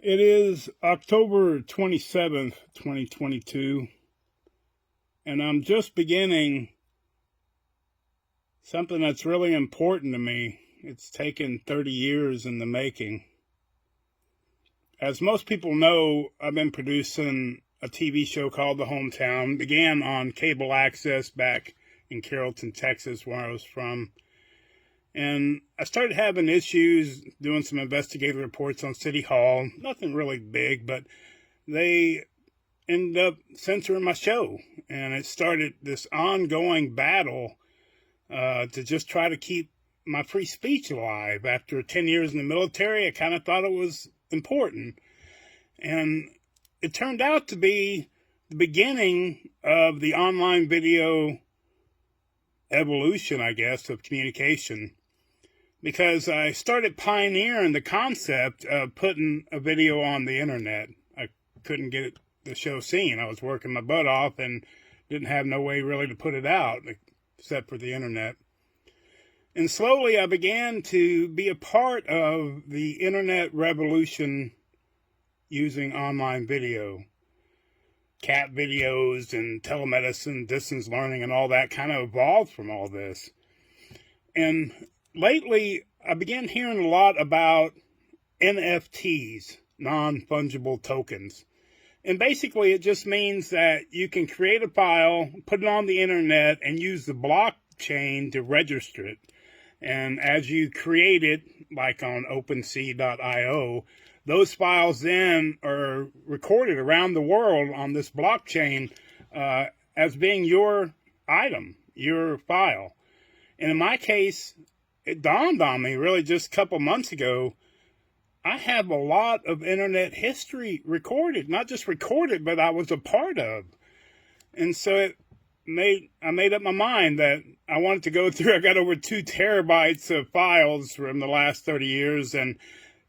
It is October 27th, 2022, and I'm just beginning something that's really important to me. It's taken 30 years in the making. As most people know, I've been producing a TV show called The Hometown. Began on cable access back in Carrollton, Texas, where I was from. And I started having issues doing some investigative reports on City Hall. Nothing really big, but they ended up censoring my show. And it started this ongoing battle to just try to keep my free speech alive. After 10 years in the military, I kind of thought it was important. And it turned out to be the beginning of the online video evolution, I guess, of communication. Because I started pioneering the concept of putting a video on the internet. I couldn't get the show seen. I was working my butt off and didn't have no way really to put it out except for the internet. And slowly I began to be a part of the internet revolution using online video. Cat videos and telemedicine, distance learning, and all that kind of evolved from all this. And lately, I began hearing a lot about NFTs, non-fungible tokens. And basically, it just means that you can create a file, put it on the internet, and use the blockchain to register it. And as you create it, like on OpenSea.io, those files then are recorded around the world on this blockchain as being your item, your file. And in my case, it dawned on me really just a couple months ago, I have a lot of internet history recorded, not just recorded, but I was a part of. And so I made up my mind that I wanted to go through, I got over 2 terabytes of files from the last 30 years and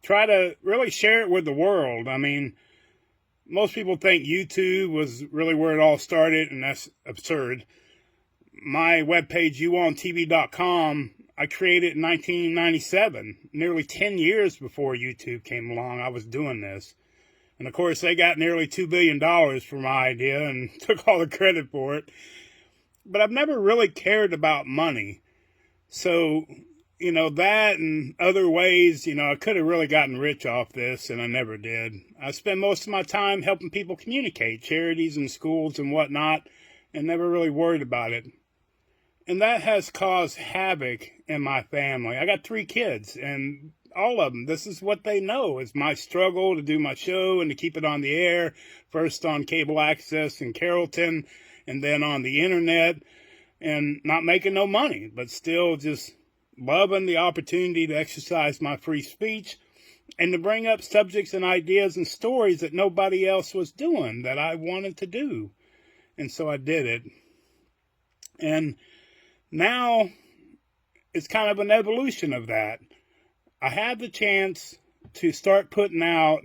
try to really share it with the world. I mean, most people think YouTube was really where it all started, and that's absurd. My webpage, youontv.com, I created in 1997, nearly 10 years before YouTube came along. I was doing this. And of course, they got nearly $2 billion for my idea and took all the credit for it. But I've never really cared about money. So, that and other ways, I could have really gotten rich off this, and I never did. I spend most of my time helping people communicate, charities and schools and whatnot, and never really worried about it. And that has caused havoc in my family. I got 3 kids, and all of them, this is what they know, is my struggle to do my show and to keep it on the air, first on cable access in Carrollton, and then on the internet, and not making no money, but still just loving the opportunity to exercise my free speech and to bring up subjects and ideas and stories that nobody else was doing that I wanted to do. And so I did it. And now it's kind of an evolution of that. I had the chance to start putting out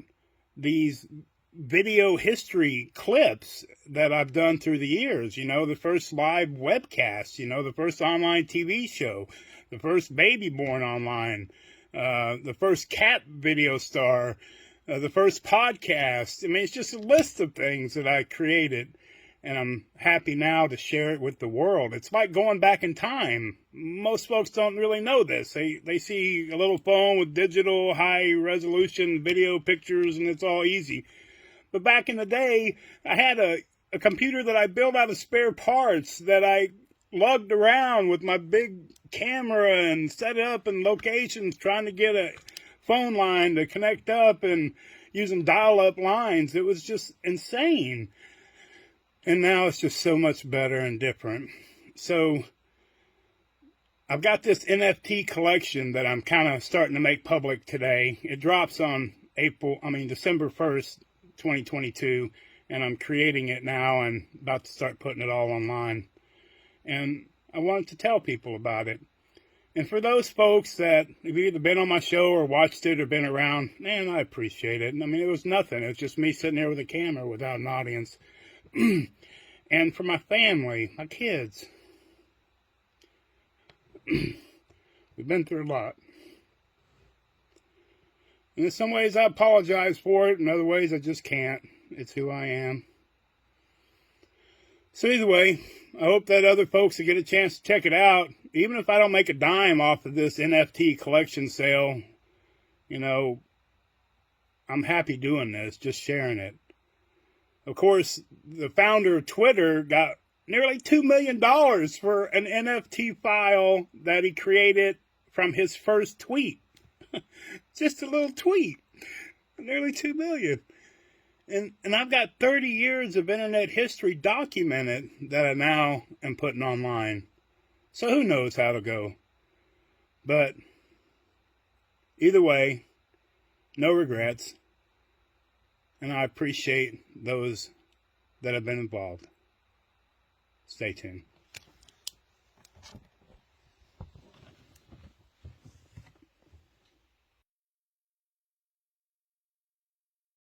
these video history clips that I've done through the years. The first live webcast, the first online TV show, the first baby born online, the first cat video star, the first podcast. I mean, it's just a list of things that I created. And I'm happy now to share it with the world. It's like going back in time. Most folks don't really know this. They see a little phone with digital, high-resolution video pictures, and it's all easy. But back in the day, I had a computer that I built out of spare parts that I lugged around with my big camera and set it up in locations trying to get a phone line to connect up and using dial-up lines. It was just insane. And now it's just so much better and different. So I've got this NFT collection that I'm kind of starting to make public today. It drops on December 1st, 2022. And I'm creating it now and about to start putting it all online. And I wanted to tell people about it. And for those folks that have either been on my show or watched it or been around, man, I appreciate it. I mean, it was nothing. It was just me sitting there with a camera without an audience. And for my family, my kids, we've been through a lot. And in some ways I apologize for it. In other ways I just can't. It's who I am. So either way, I hope that other folks will get a chance to check it out. Even if I don't make a dime off of this NFT collection sale, you know, I'm happy doing this, just sharing it. Of course, the founder of Twitter got nearly $2 million for an NFT file that he created from his first tweet. Just a little tweet. Nearly $2 million. And I've got 30 years of internet history documented that I now am putting online. So who knows how to go. But either way, no regrets. And I appreciate those that have been involved. Stay tuned.